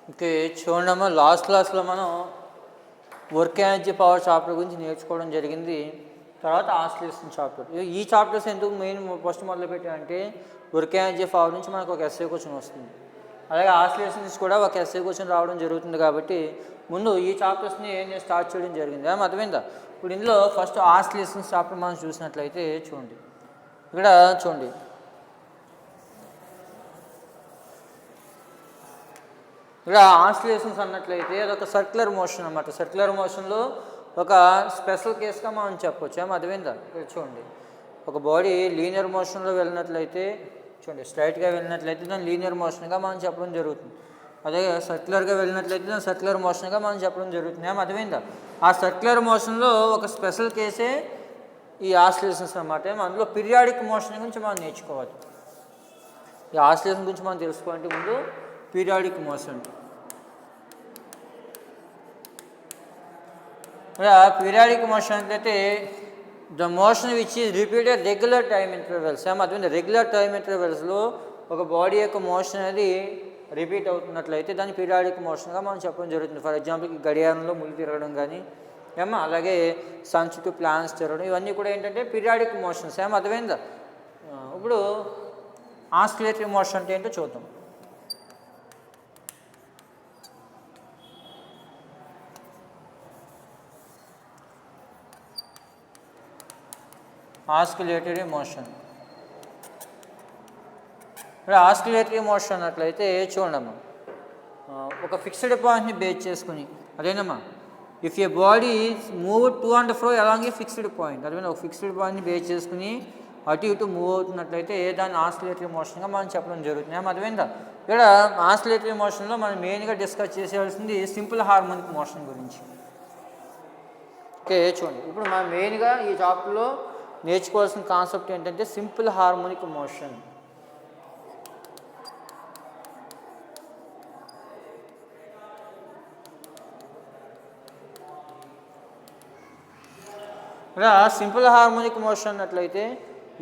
Okay. చూడమ్మా, last క్లాస్లో మనం వర్క్ ఎనర్జీ పవర్ చాప్టర్ గురించి నేర్చుకోవడం జరిగింది. తర్వాత ఆసిలేషన్ చాప్టర్. ఈ చాప్టర్స్ ఎందుకు మెయిన్ ఫస్ట్ మొదలుపెట్టామంటే వర్క్ ఎనర్జీ పవర్ నుంచి మనకు ఒక ఎస్ఏ క్వశ్చన్ వస్తుంది, అలాగే ఆసిలేషన్ నుంచి కూడా ఒక ఎస్ఏ క్వశ్చన్ రావడం జరుగుతుంది. కాబట్టి ముందు ఈ చాప్టర్స్ని నేను స్టార్ట్ చేయడం జరిగింది. అర్థమైందా? ఇప్పుడు ఇందులో ఫస్ట్ ఆసిలేషన్స్ చాప్టర్ మనం చూసినట్లయితే చూడండి, ఇక్కడ చూడండి. ఇక్కడ ఆసిలేషన్స్ అన్నట్లయితే అదొక సర్క్యులర్ మోషన్ అన్నమాట. సర్క్యులర్ మోషన్లో ఒక స్పెషల్ కేసుగా మనం చెప్పవచ్చు. అర్థమైందా? ఇక్కడ చూడండి, ఒక బాడీ లీనియర్ మోషన్లో వెళ్ళినట్లయితే చూడండి, స్ట్రైట్గా వెళ్ళినట్లయితే దాన్ని లీనియర్ మోషన్గా మనం చెప్పడం జరుగుతుంది. అదే సర్క్యులర్గా వెళ్ళినట్లయితే దాన్ని సర్క్యులర్ మోషన్గా మనం చెప్పడం జరుగుతుంది. అర్థమైందా? ఆ సర్క్యులర్ మోషన్లో ఒక స్పెషల్ కేసే ఈ ఆసిలేషన్స్ అన్నమాట. అందులో పీరియాడిక్ మోషన్ గురించి మనం నేర్చుకోవాలి. ఈ ఆసిలేషన్ గురించి మనం తెలుసుకోవాలంటే ముందు పీరియాడిక్ మోషన్. పీరియాడిక్ మోషన్ అంటే the motion which is repeated regular time intervals. అర్థమైంది? రెగ్యులర్ టైమ్ ఇంటర్వెల్స్లో ఒక బాడీ యొక్క మోషన్ అనేది రిపీట్ అవుతున్నట్లయితే దాన్ని పీరియాడిక్ మోషన్గా మనం చెప్పడం జరుగుతుంది. ఫర్ ఎగ్జాంపుల్కి గడియారంలో ముళ్ళు తిరగడం కానీ అలాగే సన్ చుట్టూ ప్లాన్స్ తిరగడం, ఇవన్నీ కూడా ఏంటంటే పీరియాడిక్ మోషన్స్. అర్థమైందా? ఇప్పుడు ఆసిలేటరీ మోషన్ అంటే ఏంటో చూద్దాం. ఆస్కిలేటరీ మోషన్. ఇప్పుడు ఆస్కిలేటరీ మోషన్ అన్నట్లయితే చూడమ్మా, ఒక ఫిక్స్డ్ పాయింట్ని బేస్ చేసుకుని, అదేనమ్మా, if a body move to and fro along a fixed point, అదేనా ఒక ఫిక్స్డ్ పాయింట్ని బేస్ చేసుకుని అటు ఇటు మూవ్ అవుతున్నట్లయితే దాన్ని ఆస్కిలేటరీ మోషన్గా మనం చెప్పడం జరుగుతుంది. అర్థమైందా? ఇక్కడ ఆస్కిలేటరీ మోషన్లో మనం మెయిన్గా డిస్కస్ చేసేయాల్సింది సింపుల్ హార్మోనిక్ మోషన్ గురించి. ఓకే, చూడండి, ఇప్పుడు మనం మెయిన్గా ఈ చాప్టర్లో నేర్చుకోవాల్సిన కాన్సెప్ట్ ఏంటంటే సింపుల్ హార్మోనిక్ మోషన్. ఇక్కడ సింపుల్ హార్మోనిక్ మోషన్ అన్నట్లయితే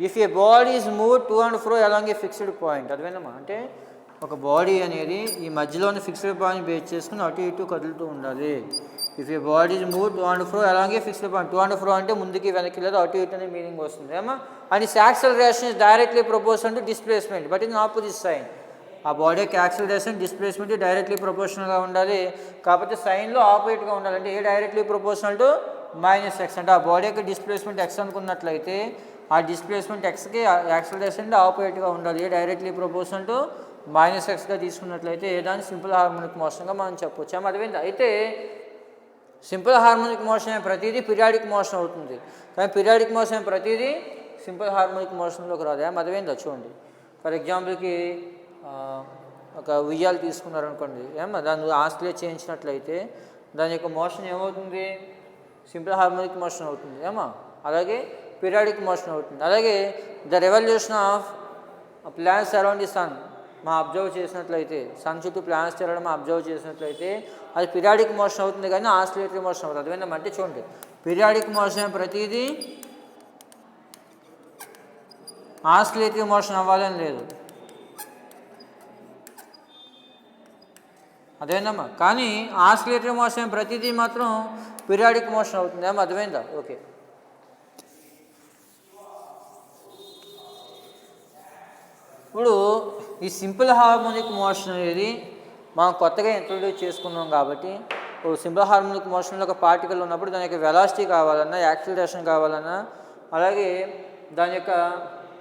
if a body is move to and fro along a fixed point. అదేనమ్మా, అంటే ఒక బాడీ అనేది ఈ మధ్యలోని ఫిక్స్డ్ పాయింట్ బేస్ చేసుకుని అటు ఇటు కదులుతూ ఉండాలి. If a body is move to and fro along a fixed point. To and fro అంటే ముందుకి వెనక్కి లేదా అటు ఇటు అనే మీనింగ్ వస్తుంది. And is acceleration is directly proportional to displacement but in opposite sign. ఆ బాడీ యొక్క యాక్సలరేషన్ డిస్ప్లేస్మెంట్ డైరెక్ట్లీ ప్రపోర్షనల్గా ఉండాలి, కాకపోతే సైన్లో ఆపోజిట్గా ఉండాలి. అంటే a directly proportional to -x. అంటే ఆ బాడీ యొక్క డిస్ప్లేస్మెంట్ x అనుకున్నట్లయితే ఆ డిస్ప్లేస్మెంట్ xకి యాక్సలరేషన్ ఆపోజిట్గా ఉండాలి. ఏ డైరెక్ట్లీ ప్రపోర్షనల్ టు -xగా తీసుకున్నట్లయితే దాన్ని సింపుల్ హార్మోనిక్ మోషన్గా మనం చెప్పవచ్చు. అర్థమైంది? అయితే సింపుల్ హార్మోనిక్ మోషన్ ప్రతిదీ పీరియాడిక్ మోషన్ అవుతుంది, కానీ పీరియాడిక్ మోషన్ ప్రతిదీ సింపుల్ హార్మోనిక్ మోషన్లోకి రాదు. అర్థమైందా? చూడండి, ఫర్ ఎగ్జాంపుల్కి ఒక ఉయ్యాలు తీసుకున్నారనుకోండి, దాన్ని ఆసిలేట్ చేయించినట్లయితే దాని యొక్క మోషన్ ఏమవుతుంది? సింపుల్ హార్మోనిక్ మోషన్ అవుతుంది. అలాగే పీరియాడిక్ మోషన్ అవుతుంది. అలాగే the revolution of planets around the sun మనం అబ్జర్వ్ చేసినట్లయితే, సన్ చుట్టూ ప్లానెట్స్ తిరగడం అబ్జర్వ్ చేసినట్లయితే అది పీరియాడిక్ మోషన్ అవుతుంది, కానీ ఆసిలేటరీ మోషన్ అవుతుంది. అదేవిధంగా అంటే చూడండి, పీరియాడిక్ మోషన్ ప్రతిదీ ఆసిలేటరీ మోషన్ అవ్వాలని లేదు. అదేవిధమ్మా, కానీ ఆసిలేటరీ మోషన్ ప్రతిదీ మాత్రం పీరియాడిక్ మోషన్ అవుతుంది. అర్థమైందా? ఓకే, ఇప్పుడు ఈ సింపుల్ హార్మోనిక్ మోషన్ అనేది మనం కొత్తగా ఇంట్రొడ్యూస్ చేసుకున్నాం. కాబట్టి సింపుల్ హార్మోనిక్ మోషన్లో ఒక పార్టికల్ ఉన్నప్పుడు దాని యొక్క వెలాసిటీ కావాలన్నా, యాక్సిలరేషన్ కావాలన్నా, అలాగే దాని యొక్క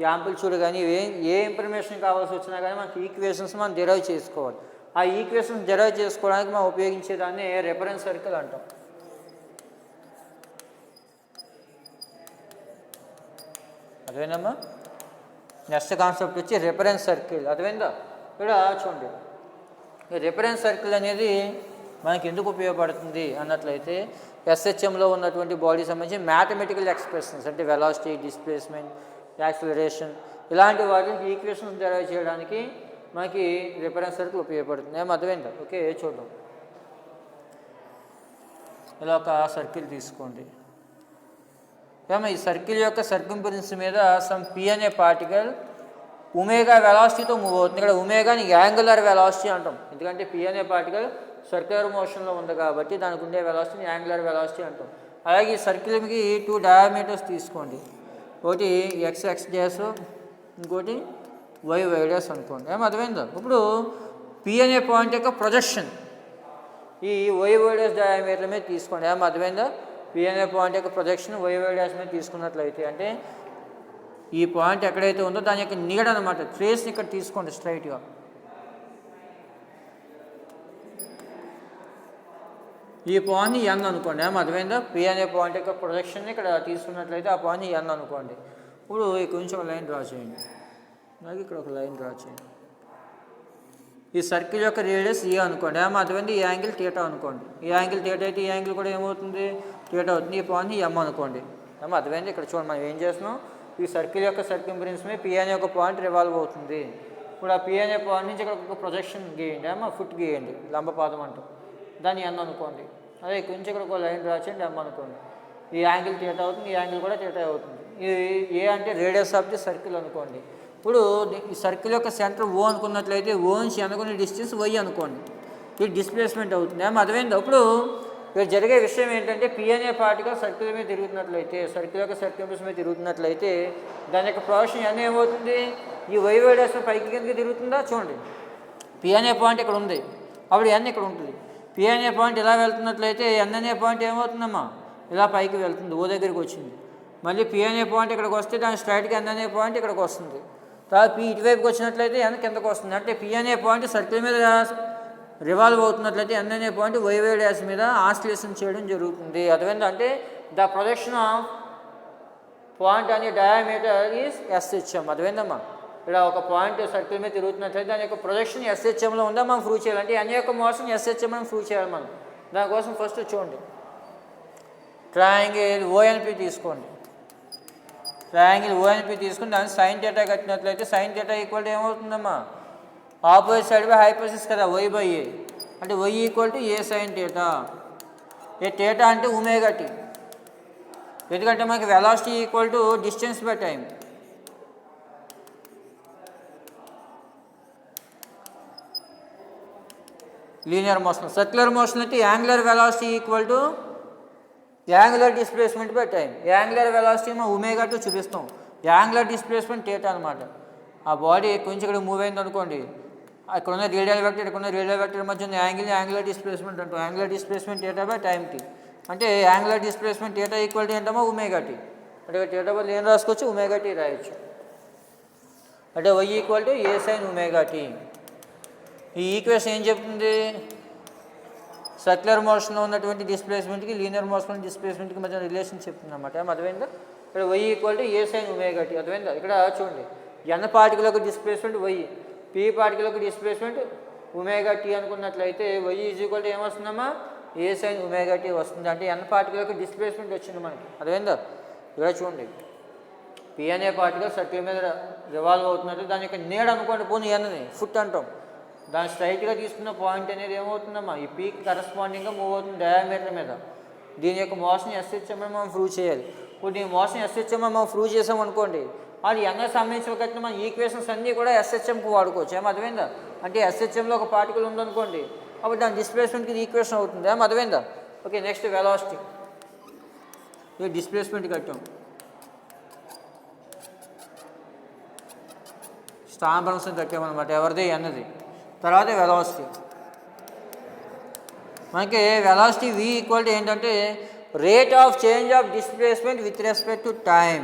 యాంప్లిట్యూడ్ కానీ ఏ ఇన్ఫర్మేషన్ కావాల్సి వచ్చినా కానీ మనకి ఈక్వేషన్స్ మనం డిరైవ్ చేసుకోవాలి. ఆ ఈక్వేషన్స్ డిరైవ్ చేసుకోవడానికి మనం ఉపయోగించేదాన్ని రిఫరెన్స్ సర్కిల్ అంటాం. అదేనమ్మా, నెక్స్ట్ కాన్సెప్ట్ వచ్చి రిఫరెన్స్ సర్కిల్. అదేవిధంగా ఇక్కడ చూడండి, రిఫరెన్స్ సర్కిల్ అనేది మనకి ఎందుకు ఉపయోగపడుతుంది అన్నట్లయితే ఎస్హెచ్ఎంలో ఉన్నటువంటి బాడీ సంబంధించి మ్యాథమెటికల్ ఎక్స్ప్రెషన్స్ అంటే వెలాసిటీ, డిస్ప్లేస్మెంట్, యాక్సిలరేషన్ ఇలాంటి వాటికి ఈక్వేషన్స్ డెరైవ్ చేయడానికి మనకి రిఫరెన్స్ సర్కిల్ ఉపయోగపడుతుంది. అర్థమైందా? ఓకే, చూద్దాం. ఇలా ఒక సర్కిల్ తీసుకోండి. ఈ సర్కిల్ యొక్క సర్కంఫరెన్స్ మీద సమ్ పి అనే పార్టికల్ ఒమేగా వెలాసిటీతో మూవ్ అవుతుంది. ఇక్కడ ఒమేగాని యాంగులర్ వెలాసిటీ అంటాం, ఎందుకంటే పి అనే పార్టికల్ సర్క్యులర్ మోషన్లో ఉంది కాబట్టి దానికి ఉండే వెలాసిటీని యాంగులర్ వెలాసిటీ అంటాం. అలాగే ఈ సర్కిల్కి 2 డయామీటర్స్ తీసుకోండి, ఒకటి ఎక్స్ డాష్, ఇంకోటి వై డాష్ అనుకోండి. అర్థమైందా? ఇప్పుడు పి అనే పాయింట్ యొక్క ప్రొజెక్షన్ ఈ వై డాష్ డయామీటర్ మీద తీసుకోండి. అర్థమైందా? పి అనే పాయింట్ యొక్క ప్రొజెక్షన్ వై డాష్ మీద తీసుకున్నట్లయితే, అంటే ఈ పాయింట్ ఎక్కడైతే ఉందో దాని యొక్క నీడ అనమాట, ట్రేస్ని ఇక్కడ తీసుకోండి స్ట్రైట్గా. ఈ పాయింట్ని ఎన్ అనుకోండి. అర్థమైందా? పి అనే పాయింట్ యొక్క ప్రొజెక్షన్ని ఇక్కడ తీసుకున్నట్లయితే ఆ పాయింట్ని ఎన్ అనుకోండి. ఇప్పుడు ఇక్కడ నుంచి ఒక లైన్ డ్రా చేయండి, అలాగే ఇక్కడ ఒక లైన్ డ్రా చేయండి. ఈ సర్కిల్ యొక్క రేడియస్ ఏ అనుకోండి. అర్థమైంది? ఈ యాంగిల్ థీటా అనుకోండి. ఈ యాంగిల్ థీటా అయితే ఈ యాంగిల్ కూడా ఏమవుతుంది? థీటా అవుతుంది. ఈ పాయింట్ని ఎం అనుకోండి. అర్థమైంది? ఇక్కడ చూడండి, మనం ఏం చేస్తున్నాం, ఈ సర్కిల్ యొక్క సర్కంఫరెన్స్ మీద పి అనే ఒక పాయింట్ రివాల్వ్ అవుతుంది. ఇప్పుడు ఆ పి అనే పాయింట్ నుంచి ఇక్కడ ఒక ప్రొజెక్షన్ గీయండి, ఫుట్ గీయండి, లంబపాదం అంటాం, దాన్ని ఎన్ అనుకోండి. అదే ఇక్కడ నుంచి ఇక్కడ ఒక లైన్ డ్రా చేయండి, ఎం అనుకోండి. ఈ యాంగిల్ థీటా అవుతుంది, ఈ యాంగిల్ కూడా థీటా అవుతుంది. ఇది ఏ అంటే రేడియస్ ఆఫ్ ది సర్కిల్ అనుకోండి. ఇప్పుడు ఈ సర్కిల్ యొక్క సెంటర్ ఓ అనుకున్నట్లయితే ఓ నుంచి అనుకునే డిస్టెన్స్ వై అనుకోండి, ఇది డిస్ప్లేస్మెంట్ అవుతుంది. అర్థమైంది? అప్పుడు ఇక్కడ జరిగే విషయం ఏంటంటే పి అనే పార్టికల్ సర్కిల్ మీద తిరుగుతున్నట్లయితే, సర్కిల్ యొక్క సర్కంఫరెన్స్ మీద తిరుగుతున్నట్లయితే దాని యొక్క ప్రొజెక్షన్ ఎన్ ఏమవుతుంది? ఈ వై డాష్ పైకి కిందకి తిరుగుతుందా? చూడండి, పి అనే పాయింట్ ఇక్కడ ఉంది, అప్పుడు ఎన్ ఇక్కడ ఉంటుంది. పి అనే పాయింట్ ఇలా వెళ్తున్నట్లయితే ఎన్ అనే పాయింట్ ఏమవుతుందమ్మా? ఇలా పైకి వెళ్తుంది, ఓ దగ్గరికి వచ్చింది. మళ్ళీ పి అనే పాయింట్ ఇక్కడికి వస్తే దాని స్ట్రైట్గా ఎన్ అనే పాయింట్ ఇక్కడికి వస్తుంది. తర్వాత పి ఇటువైపుకి వచ్చినట్లయితే ఎన్ కిందకు వస్తుంది. అంటే పి అనే పాయింట్ సర్కిల్ మీద రివాల్వ్ అవుతున్నట్లయితే ఎన్ అనే పాయింట్ వై డాష్ మీద ఆసిలేషన్ చేయడం జరుగుతుంది. అదేంటంటే అంటే ద ప్రొజెక్షన్ ఆఫ్ పాయింట్ అనే డయామీటర్ ఈజ్ ఎస్హెచ్ఎం. అదేందమ్మా, ఇక్కడ ఒక పాయింట్ సర్కిల్ మీద తిరుగుతున్నట్లయితే దాని యొక్క ప్రొజెక్షన్ ఎస్హెచ్ఎంలో ఉందా మనం ప్రూవ్ చేయాలంటే ఎన్ యొక్క మోషన్ ఎస్హెచ్ఎం అని ప్రూవ్ చేయాలి మనం. దానికోసం ఫస్ట్ చూడండి, ట్రయాంగిల్ ఓఎన్పి తీసుకోండి. ట్రయాంగిల్ ఓఎన్పి తీసుకుని దాన్ని సైన్ థీటా కట్టినట్లయితే సైన్ థీటా ఈక్వల్ టు ఏమవుతుందమ్మా? ఆపోజిట్ సైడ్ బై హైపోథిసిస్ కదా, వై బై ఏ, అంటే Y equal to A sine theta. A theta అంటే ఒమేగా టీ, ఎందుకంటే మనకి velocity equal to distance by time. Linear motion, circular motion అయితే angular velocity equal to angular displacement by time. Angular velocity మనం omega టు చూపిస్తాం, angular displacement theta అనమాట. ఆ body కొంచెం ఇక్కడ మూవ్ అయింది అనుకోండి, ఇక్కడ ఉన్న రేడియల్ వెక్టర్, ఇక్కడ ఉన్న రేడియల్ వెక్టర్ మధ్య ఉన్న యాంగులర్ డిస్ప్లేస్మెంట్ అంటాం. Angular displacement theta by time T, అంటే angular displacement theta equal to ఏంటమ్మా? Omega tea. అంటే థీటా బదులు ఏం రాసుకోవచ్చు? ఒమేగా టీ రాయొచ్చు. అంటే Y equal to A sine omega T. ఈ ఈక్వేషన్ ఏం చెప్తుంది? సర్క్యులర్ మోషన్లో ఉన్నటువంటి డిస్ప్లేస్మెంట్కి లీనియర్ మోషన్ డిస్ప్లేస్మెంట్కి మధ్య రిలేషన్ చెప్తుంది అనమాట. అర్థమైందా? ఇక్కడ Y equal to A sine omega T. అర్థమైందా? ఇక్కడ చూడండి, ఎన్ పార్టికల్ యొక్క డిస్ప్లేస్మెంట్ వై, పి పార్టికల్ యొక్క డిస్ప్లేస్మెంట్ ఒమేగా టీ అనుకున్నట్లయితే వై ఈజ్ ఈక్వల్ టు ఏమొస్తుందమ్మా? ఏ సైన్ ఒమేగా టీ వస్తుంది. అంటే ఎన్ పార్టికల్ యొక్క డిస్ప్లేస్మెంట్ వచ్చింది మనకి. అర్థమైందా? ఇక్కడ చూడండి, పి అనే పార్టికల్ సర్కిల్ మీద రివాల్వ్ అవుతున్నట్టు దాని యొక్క నీడ అనుకోండి, పోనీ ఎన్ని ఫుట్ అంటాం, దాని స్ట్రైట్గా తీసుకున్న పాయింట్ అనేది ఏమవుతుందమ్మా? ఈ పీక్ కరస్పాండింగ్గా మూవ్ అవుతుంది డయామీటర్ మీద. దీని యొక్క మోషన్ ఎస్హెచ్ఎం మనం ప్రూవ్ చేయాలి. ఇప్పుడు దీని మోషన్ ఎస్హెచ్ఎం మనం ప్రూవ్ చేసామనుకోండి, అది ఎన్గా సంబంధించిన కట్టిన మన ఈక్వేషన్స్ అన్నీ కూడా ఎస్హెచ్ఎంకి వాడుకోవచ్చు. అర్థమైందా? అంటే ఎస్హెచ్ఎంలో ఒక పార్టికల్ ఉందనుకోండి, అప్పుడు దాని డిస్ప్లేస్మెంట్కి ఈక్వేషన్ అవుతుంది. అర్థమైందా? Okay, next velocity. ఇది డిస్ప్లేస్మెంట్ కట్టాం, స్థానభ్రంశం కట్టామన్నమాట, ఎవరిది? అన్నది. తర్వాత వెలాసిటీ. మనకి వెలాసిటీ వి ఈక్వల్ టు ఏంటంటే rate of change of displacement with respect to time.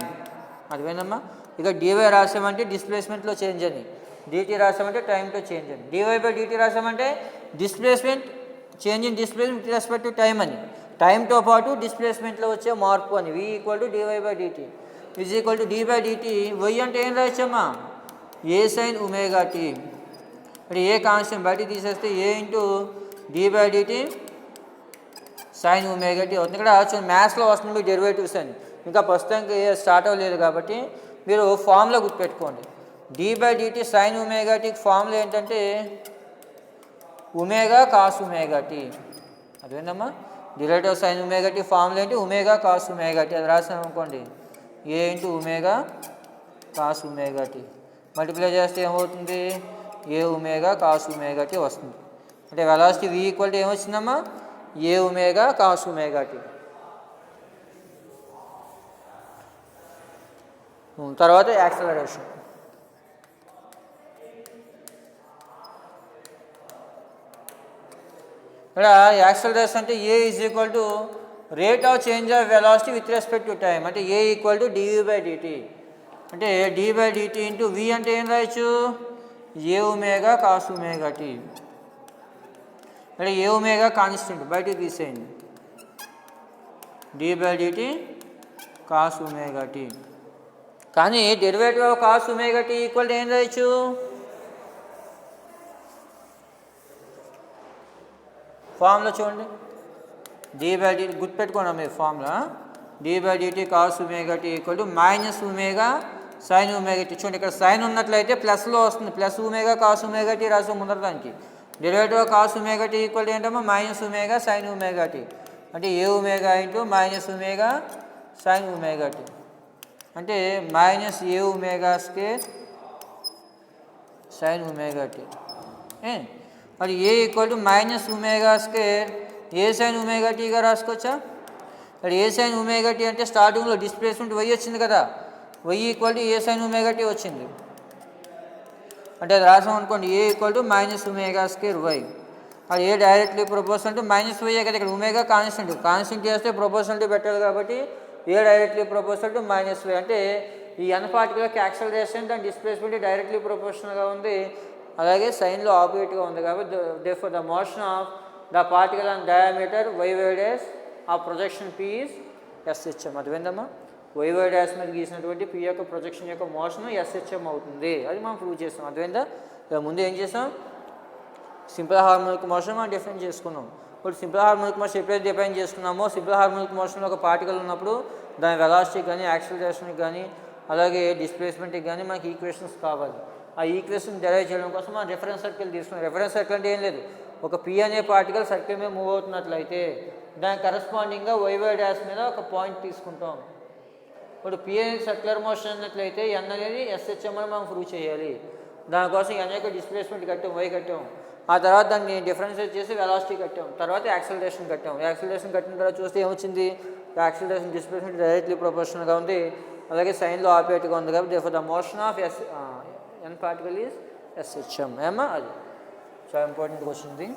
అదేనమ్మా, ఇక డివై రాసామంటే డిస్ప్లేస్మెంట్లో చేంజ్ అని, డిటీ రాసామంటే టైంతో చేంజ్ అని. డివై బై డిటీ రాసామంటే displacement change in displacement with respect to time అని, టైంతో పాటు డిస్ప్లేస్మెంట్లో వచ్చే మార్పు అని. V equal to D Y by D T is equal to D by D T. Y అంటే ఏం రాయచ్చమ్మా? A sine omega tea. అంటే ఏ కాన్స్టెంట్ బయట తీసేస్తే A into D by D T sine omega T అవుతుంది. ఇక్కడ మ్యాథ్స్లో వస్తుంది మీకు డెరివేటివ్స్ అని, ఇంకా ప్రస్తుతానికి స్టార్ట్ అవ్వలేదు కాబట్టి మీరు ఫార్ములా గుర్తుపెట్టుకోండి. D by D T sine omega టీకి ఫార్ములా ఏంటంటే ఒమేగా కాస్ ఒమేగా టీ. అదేంటమ్మా? Derivative sine omega T formula ఏంటి? Omega cos omega T. అది రాసాం అనుకోండి, A into omega cos omega T. Multiply చేస్తే ఏమవుతుంది, A omega cos omega T వస్తుంది. అంటే వెలాసిటీ v ఈక్వల్ టు ఏమొచ్చిందమ్మా, A omega cos omega T. తర్వాత యాక్సలరేషన్. ఇక్కడ యాక్సలరేషన్ అంటే A is equal to rate of change of velocity with respect to time. అంటే ఏ equal to dv/dt. అంటే d/dt into v అంటే ఏం రాయొచ్చు, a omega cos omega tea. అంటే ఏ omega constant బయటకు తీసేయండి, d/dt కాస్ ఒమేగా టీ. కానీ derivative of cos omega t equal to ఏం రాయొచ్చు, ఫార్ములా చూడండి, d/dt గుర్తుపెట్టుకోండి మీరు formula, d/dt cos omega t equal to minus omega sine omega t. చూడండి ఇక్కడ సైన్ ఉన్నట్లయితే ప్లస్లో వస్తుంది, plus omega cos omega t రాసి ముందర దానికి. Derivative of cos omega t equal to ఏంటమ్మా, minus omega sine omega tea. అంటే ఏ omega into minus omega sine omega tea. అంటే minus A omega square sine omega T. మరి A equal to minus omega square A sine omega టీగా రాసుకోవచ్చా. మరి ఏ sine omega tea అంటే స్టార్టింగ్లో displacement Y వచ్చింది కదా, Y equal to A sine omega T వచ్చింది. అంటే అది రాసాం అనుకోండి, A equal to minus omega square Y. అది A directly proportional to minus వైయే కదా, ఇక్కడ ఒమేగా కాన్స్టెంట్, కాన్స్టెంట్ చేస్తే ప్రపోర్షనల్ టు పెట్టాలి కాబట్టి A directly proportional to minus Y. అంటే ఈ n పార్టికల్కి యాక్సలరేషన్ దాని డిస్ప్లేస్మెంట్ డైరెక్ట్లీ ప్రపోర్షనల్గా ఉంది, అలాగే సైన్లో ఆపోజిట్గా ఉంది కాబట్టి therefore the motion of the particle on diameter y dash of projection p is SHM. అర్థమైందమ్మా, y dash మీద గీసినటువంటి p యొక్క ప్రొజెక్షన్ యొక్క మోషన్ SHM అవుతుంది. అది మనం ప్రూవ్ చేస్తాం. అర్థమైందా. ముందు ఏం చేసాం, సింపుల్ హార్మోనిక్ మోషన్ మనం డిఫైన్ చేసుకున్నాం. ఇప్పుడు సింపుల్ హార్మోనిక్ మోషన్ ఎప్పుడైతే డిఫైన్ చేసుకున్నామో, సింపుల్ హార్మోనిక్ మోషన్లో ఒక పార్టికల్ ఉన్నప్పుడు దాని వెలాసిటీకి కానీ యాక్సిలరేషన్కి కానీ అలాగే డిస్ప్లేస్మెంట్కి కానీ మనకి ఈక్వేషన్స్ కావాలి. ఆ ఈక్వేషన్ డెరైవ్ చేయడం కోసం మనం రిఫరెన్స్ సర్కిల్ తీసుకున్నాం. రిఫరెన్స్ సర్కిల్ అంటే ఏం లేదు, ఒక పి అనే పార్టికల్ సర్కిల్ మీద మూవ్ అవుతున్నట్లయితే దానికి కరస్పాండింగ్గా వై డాష్ మీద ఒక పాయింట్ తీసుకుంటాం. ఇప్పుడు పి అనేది సర్క్యులర్ మోషన్ అన్నట్లయితే ఎన్ అనేది SHM అని మనం ప్రూవ్ చేయాలి. దానికోసం ఎన్ యొక్క డిస్ప్లేస్మెంట్ కట్టాం, వై కట్టాం. ఆ తర్వాత దాన్ని డిఫరెన్షియేట్ చేసి వెలాసిటీ కట్టాం, తర్వాత యాక్సిలరేషన్ కట్టాం. యాక్సిలరేషన్ కట్టిన తర్వాత చూస్తే ఏమొచ్చింది, యాక్సిలరేషన్ డిస్ప్లేస్మెంట్ డైరెక్ట్లీ ప్రపోర్షనల్గా ఉంది, అలాగే సైన్లో ఆపోజిట్గా ఉంది కాబట్టి for the motion of n particle is SHM. ఏమా అది చాలా ఇంపార్టెంట్ క్వశ్చన్ ఇది.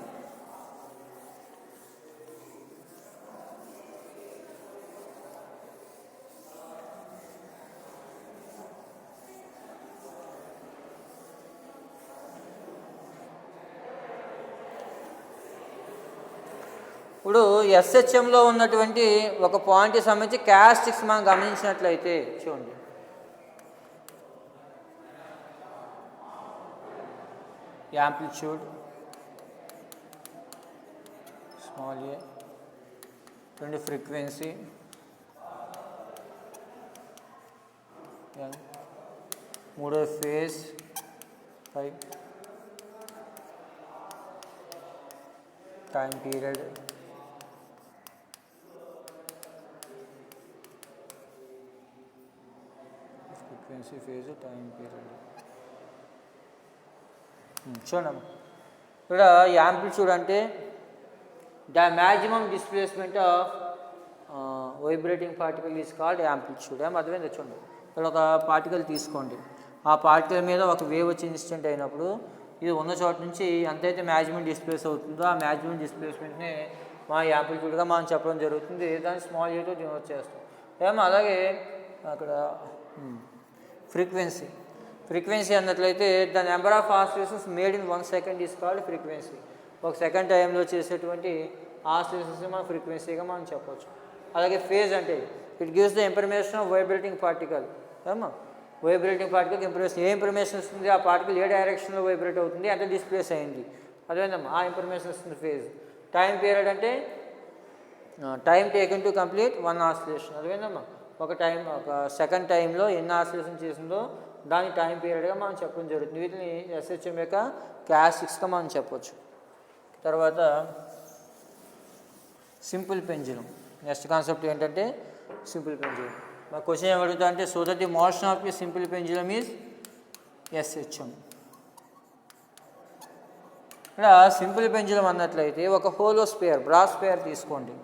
ఇప్పుడు SHMలో ఉన్నటువంటి ఒక పాయింట్కి సంబంధించి క్యారెక్టరిస్టిక్స్ మనం గమనించినట్లయితే చూడండి, యాంప్లిట్యూడ్ స్మాల్ ఏ, రెండు ఫ్రీక్వెన్సీ మూడో ఫేజ్ పై, time period, frequency phase time period. చూడమ్మా, ఇక్కడ యాంప్లిట్యూడ్ అంటే the maximum displacement of vibrating particle is called amplitude. అర్థమైంది. చూడండి, ఇక్కడ ఒక పార్టికల్ తీసుకోండి, ఆ పార్టికల్ మీద ఒక వేవ్ వచ్చి ఇన్సిడెంట్ అయినప్పుడు ఇది ఉన్న చోట నుంచి ఎంతైతే మ్యాక్సిమం డిస్ప్లేస్ అవుతుందో ఆ మ్యాక్సిమం డిస్ప్లేస్మెంట్ని మా యాంప్లిట్యూడ్గా మనం చెప్పడం జరుగుతుంది. దాన్ని స్మాల్ ఏతో డినోట్ చేస్తాం. అలాగే అక్కడ ఫ్రీక్వెన్సీ అన్నట్లయితే the number of oscillations made in 1 second is called frequency. ఒక సెకండ్ టైంలో చేసేటువంటి ఆసిలేషన్స్ మనం ఫ్రీక్వెన్సీగా మనం చెప్పవచ్చు. అలాగే ఫేజ్ అంటే it gives the information of vibrating particle. Vibrating particle information, A information ఇస్తుంది, ఆ పార్టికల్ ఏ డైరెక్షన్లో వైబ్రేట్ అవుతుంది, ఎంత డిస్ప్లేస్ అయింది, అదేవిధంగా ఆ ఇన్ఫర్మేషన్ ఇస్తుంది ఫేజ్. టైం పీరియడ్ అంటే time taken to complete 1 oscillation. అదేవిధంగా ఒక సెకండ్ టైంలో ఎన్ని ఆసిలేషన్ చేసిందో దాని టైం పీరియడ్గా మనం చెప్పడం జరుగుతుంది. వీటిని SHM యొక్క క్యారెక్టరిస్టిక్స్గా మనం చెప్పవచ్చు. తర్వాత సింపుల్ పెండ్యులం. నెక్స్ట్ కాన్సెప్ట్ ఏంటంటే సింపుల్ పెండ్యులం. మా క్వశ్చన్ ఏమడుగుతా అంటే so that the motion of the simple pendulum is SHM. ఇక్కడ సింపుల్ పెంజులం అన్నట్లయితే ఒక హోలో స్పేర్, బ్రాస్ స్పేర్ తీసుకోండి.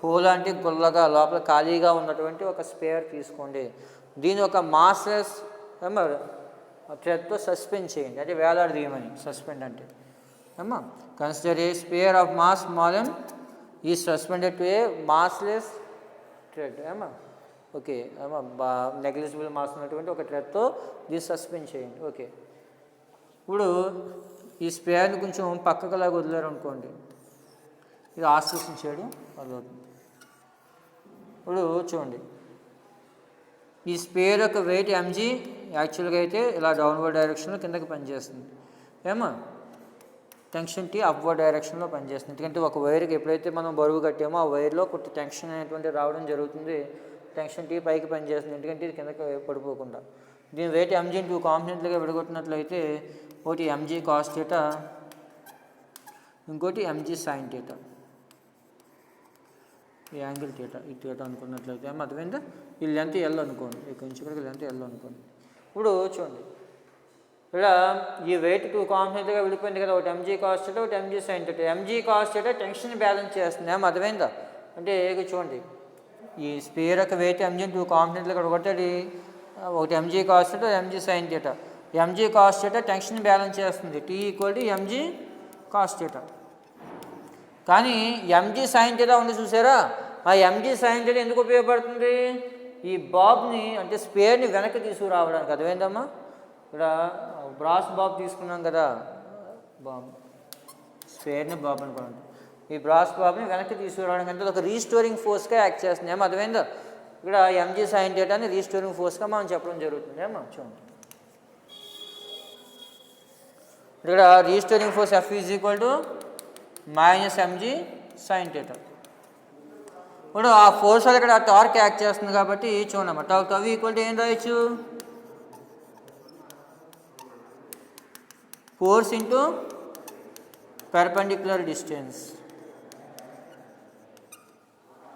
హోల్ అంటే గుల్లగా లోపల ఖాళీగా ఉన్నటువంటి ఒక స్పేర్ తీసుకోండి. దీని ఒక మాస్లెస్ థ్రెడ్తో సస్పెండ్ చేయండి, అంటే వేలాడదీయమని. సస్పెండ్ అంటే అమ్మా consider A spare of mass small m ఈ suspended to A massless thread. అమ్మా ఓకే అమ్మా నెగ్లిజిబుల్ మాస్ ఉన్నటువంటి ఒక థ్రెడ్తో దీన్ని సస్పెండ్ చేయండి. ఓకే, ఇప్పుడు ఈ స్పేర్ని కొంచెం పక్కకులాగా వదిలేరు అనుకోండి, ఇది ఆసిలేషన్ చేయడం మొదలవుతుంది. ఇప్పుడు చూడండి, ఈ స్పేర్ యొక్క వెయిట్ mg యాక్చువల్గా అయితే ఇలా డౌన్వర్డ్ డైరెక్షన్లో కిందకి పనిచేస్తుంది. ఏమా టెన్షన్ టీ అప్వర్డ్ డైరెక్షన్లో పనిచేస్తుంది. ఎందుకంటే ఒక వైర్కి ఎప్పుడైతే మనం బరువు కట్టామో ఆ వైర్లో కొంత టెన్షన్ అనేటువంటి రావడం జరుగుతుంది. టెన్షన్ టీ పైకి పనిచేస్తుంది, ఎందుకంటే ఇది కిందకి పడిపోకుండా. దీని వెయిట్ mg 2 కాంపోనెంట్లుగా విడగొట్టినట్లయితే ఒకటి mg cos θ, ఇంకోటి mg sin θ. ఈ యాంగిల్ థీటా, ఈ థీటా అనుకున్నట్లయితే అర్థమైందా? ఈ లెంత్ ఎల్ అనుకోండి, ఇక్కడ నుంచి ఇక్కడికి లెంత్ ఎల్ అనుకోండి. ఇప్పుడు చూడండి, ఇక్కడ ఈ వెయిట్ 2 కాంపోనెంట్లుగా విడిపోయింది కదా, ఒకటి mg cos θ, ఒకటి mg sin θ. mg cos θ tension balance చేస్తుంది, అర్థమైందా? అంటే ఇక్కడ చూడండి, ఈ స్పేర్ యొక్క వెయిట్ mg 2 కాంపోనెంట్లుగా ఒకటి ఒకటి mg cos θ, mg sin θ. mg cos θ tension balance చేస్తుంది, T = mg cos θ. కానీ mg sin θ ఉంది చూసారా, ఆ mg sin θ ఎందుకు ఉపయోగపడుతుంది? ఈ బాబ్ని అంటే స్పేర్ని వెనక్కి తీసుకురావడానికి. అర్థమైందమ్మా? ఇక్కడ బ్రాస్ బాబ్ తీసుకున్నాం కదా, బాబ్ స్పేర్ని బాబ్ అనుకోండి, ఈ బ్రాస్ బాబ్ని వెనక్కి తీసుకురావడానికి అంటే ఒక రీస్టోరింగ్ ఫోర్స్గా యాక్ట్ చేస్తుంది. అర్థమైందా? ఇక్కడ mg sin θ అని రీస్టోరింగ్ ఫోర్స్గా మనం చెప్పడం జరుగుతుంది. చూడండి, ఇక్కడ restoring force F - mg sin θ. ఇప్పుడు ఆ ఫోర్స్ వల్ల ఇక్కడ టార్క్ యాక్ట్ చేస్తుంది కాబట్టి చూడమ్మా, టవ్ ఏం రాయొచ్చు? Force into perpendicular distance.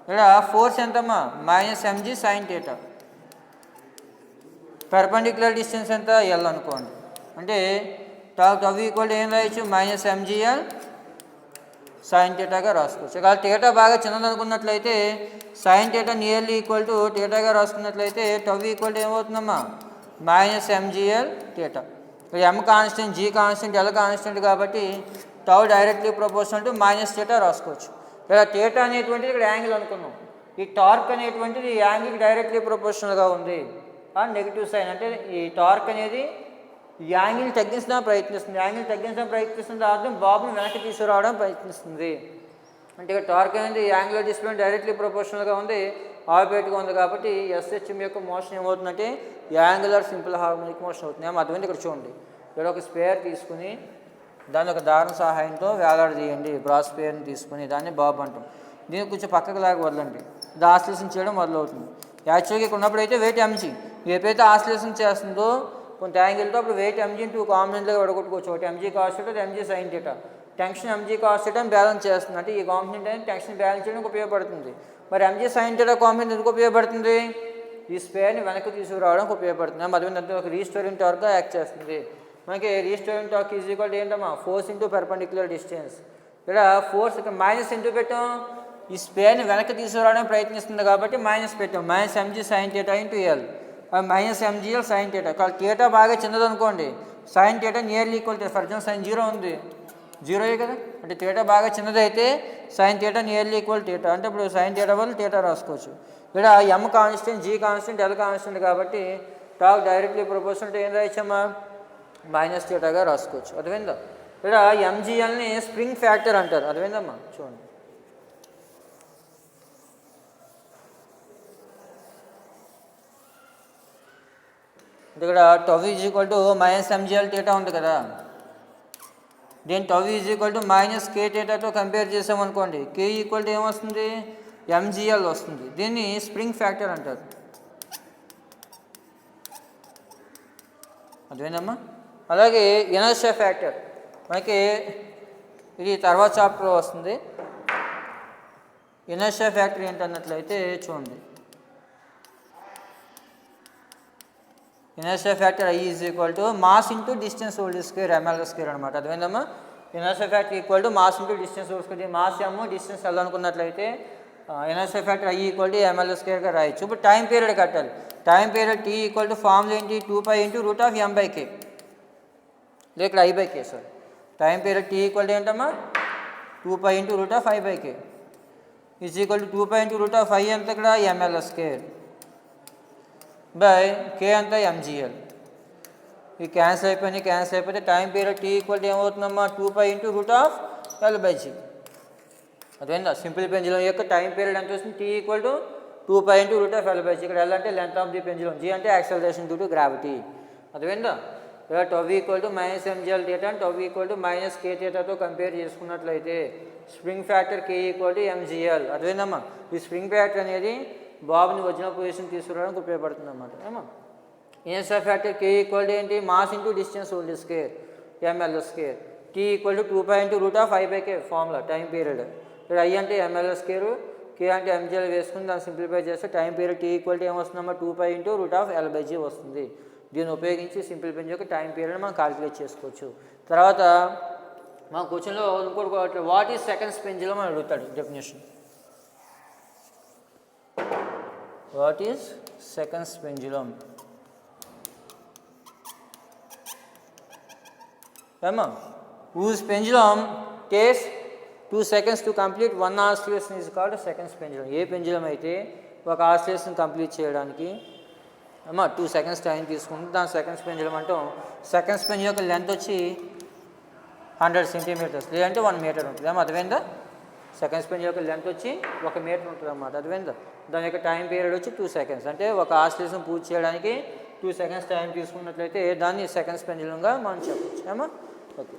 ఇక్కడ ఫోర్స్ ఎంతమ్మా? -mg sin θ. పెర్పెండిక్యులర్ డిస్టెన్స్ ఎంత? ఎల్ అనుకోండి. అంటే టవ్ ఏం రాయొచ్చు? -mgl sin θగా రాసుకోవచ్చు. కాబట్టి θ బాగా చిన్నది అనుకున్నట్లయితే sin θ నియర్లీ ఈక్వల్ టు θగా రాసుకున్నట్లయితే టవ్ ఏమవుతుందమ్మా? -mgl θ. m constant, g constant, l constant కాబట్టి టవ్ డైరెక్ట్లీ ప్రపోర్షనల్ టు -θ రాసుకోవచ్చు. ఇలా θ అనేటువంటిది ఇక్కడ యాంగిల్ అనుకున్నాం, ఈ టార్క్ అనేటువంటిది ఈ యాంగిల్కి డైరెక్ట్లీ ప్రపోర్షనల్గా ఉంది. నెగిటివ్ సైన్ అంటే ఈ టార్క్ అనేది ఈ యాంగిల్ తగ్గించడం ప్రయత్నిస్తుంది, యాంగిల్ తగ్గించడం ప్రయత్నిస్తుంది, అర్థం బాబుని వెనక్కి తీసుకురావడం ప్రయత్నిస్తుంది. అంటే ఇక్కడ టార్క్ అనేది యాంగులర్ డిస్ప్లేస్మెంట్ డైరెక్ట్లీ ప్రపోర్షనల్గా ఉంది, ఆపోజిట్గా ఉంది కాబట్టి SHM యొక్క మోషన్ ఏమవుతుందంటే యాంగులర్ సింపుల్ హార్మోనిక్ మోషన్ అవుతుంది. అర్థమైంది? ఇక్కడ చూడండి, ఇక్కడ ఒక స్పేర్ తీసుకుని దాన్ని ఒక దారం సహాయంతో వేలాడదీయండి. బ్రాస్ స్పేర్ని తీసుకుని దాన్ని బాబ్ అంటాం. దీన్ని కొంచెం పక్కకు లాగా వదలండి, ఇది ఆసిలేషన్ చేయడం మొదలవుతుంది. యాక్చువల్గా ఇక్కడ ఉన్నప్పుడు అయితే వెయిట్ mg, ఎప్పుడైతే ఆసిలేషన్ చేస్తుందో కొంత యాంగిల్తో అప్పుడు వెయిట్ mg 2 కాంపోనెంట్లుగా విడగొట్టుకోవచ్చు. ఒకటి mg cos θ, mg sin θ. Tension mg cos θ balance చేస్తుంది, అంటే ఈ కాంపోనెంట్ అనేది టెన్షన్ బ్యాలెన్స్ చేయడానికి ఉపయోగపడుతుంది. మరి mg sin θ కాంపోనెంట్ ఎందుకు ఉపయోగపడుతుంది? ఈ స్పేర్ని వెనక్కి తీసుకురావడానికి ఉపయోగపడుతుంది. అదేవిధంగా ఒక రీస్టోరింగ్ టార్క్గా యాక్ట్ చేస్తుంది. మనకి రీస్టోరింగ్ టార్క్ ఏంటమ్మా? Force into perpendicular distance. ఇక్కడ ఫోర్స్ ఇక్కడ మైనస్ ఎందుకు పెట్టాం? ఈ స్పేర్ని వెనక్కి తీసుకురావడానికి ప్రయత్నిస్తుంది కాబట్టి మైనస్ పెట్టాం, -mg sin θ into l, -mgl sin θ. Theta బాగా చిన్నదనుకోండి, sin θ nearly equal to, for example sin 0 ఉంది, 0 కదా, అంటే థీటా బాగా చిన్నదైతే sin θ నియర్లీ ఈక్వల్ θ, అంటే ఇప్పుడు sin θ వల్ల θ రాసుకోవచ్చు. ఇక్కడ m constant, g constant, l constant కాబట్టి టాక్ డైరెక్ట్లీ ప్రపోర్షనల్ టు ఏం రాయచ్చమ్మా? -θగా రాసుకోవచ్చు. అర్థమైందా? ఇక్కడ mglని స్ప్రింగ్ ఫ్యాక్టర్ అంటారు. అర్థమైందమ్మా? చూడండి, ఇక్కడ టవ్ -mgl θ ఉంది కదా, దీని టవ్ -kθతో కంపేర్ చేసామనుకోండి, k ఏమొస్తుంది? mgl వస్తుంది. దీన్ని స్ప్రింగ్ ఫ్యాక్టర్ అంటారు. అదేనమ్మా? అలాగే ఇనర్షియా ఫ్యాక్టర్ మనకి ఇది తర్వాత చాప్టర్లో వస్తుంది. ఇనర్షియా ఫ్యాక్టర్ ఏంటన్నట్లయితే చూడండి, inertia factor I is equal to mass into distance whole square ml square అనమాట. అర్థమైందమ్మా? Inertia factor equal to mass into distance whole square. Mass m distance L అనుకున్నట్లయితే inertia factor I equal to ml స్క్వేర్గా రాయొచ్చు. ఇప్పుడు time period కట్టాలి. Time period T equal to formula ఏంటి? 2π into root of m/k. ఇక్కడ I/k sir. Time period T equal to ఏంటమ్మా? 2π into root of I/k is equal to 2π into root of I అంతా ఇక్కడ ml square by k అంతా mgl. ఈ cancel అయిపోతే time period T equal to ఏమవుతుందమ్మా? 2π into root of L/g. అదేందా simple pendulum యొక్క time period ఎంత వస్తుంది? T equal to 2π into root of L/g. ఇక్కడ L అంటే length of the pendulum, G అంటే యాక్సలరేషన్ డ్యూ టు గ్రావిటీ. అదేందా? ఇక్కడ tau equal to -mgl theta and tau equal to -k థీటాతో compare చేసుకున్నట్లయితే spring factor K equal to mgl. అదేందమ్మా? ఈ spring factor అనేది బాబుని original position తీసుకురావడానికి ఉపయోగపడుతుంది అన్నమాట. ఏమో inertia factor K equal to ఏంటి? Mass into distance whole square ml square. T equal to 2π into root of I/k formula time period. ఇక్కడ I అంటే ml స్క్వేర్, K అంటే mgl వేసుకుని దాన్ని సింప్లిఫై చేస్తే time period T equal to ఏమొస్తుందమ్మా? 2π into root of L/g వస్తుంది. దీన్ని ఉపయోగించి సింపుల్ పెంజ్ యొక్క టైం పీరియడ్ మనం కాలిక్యులేట్ చేసుకోవచ్చు. తర్వాత మా క్వశ్చన్లో ఇంకోటి వాట్ ఈజ్ సెకండ్స్ పెంజులం అని అడుగుతాడు definition. What is seconds pendulum? ఏమా whose pendulum takes 2 seconds to complete one oscillation is called seconds pendulum. ఏ పెంజులం అయితే ఒక ఆసిలేషన్ కంప్లీట్ చేయడానికి 2 seconds టైం తీసుకుంటే దాని సెకండ్స్ పెంజులం అంటాం. సెకండ్స్ పెంజులం యొక్క లెంత్ వచ్చి 100 సెంటీమీటర్స్ లేదంటే 1 మీటర్ ఉంటుంది. అర్థమైందా? సెకండ్స్ పెంజులం యొక్క లెంత్ వచ్చి 1 మీటర్ ఉంటుంది అన్నమాట. అర్థమైందా? దాని యొక్క టైం పీరియడ్ వచ్చి 2 seconds. అంటే ఒక ఆసిలేషన్ పూర్తి చేయడానికి 2 seconds టైం తీసుకున్నట్లయితే దాన్ని సెకండ్స్ పెంజులంగా మనం చెప్పచ్చు. ఓకే.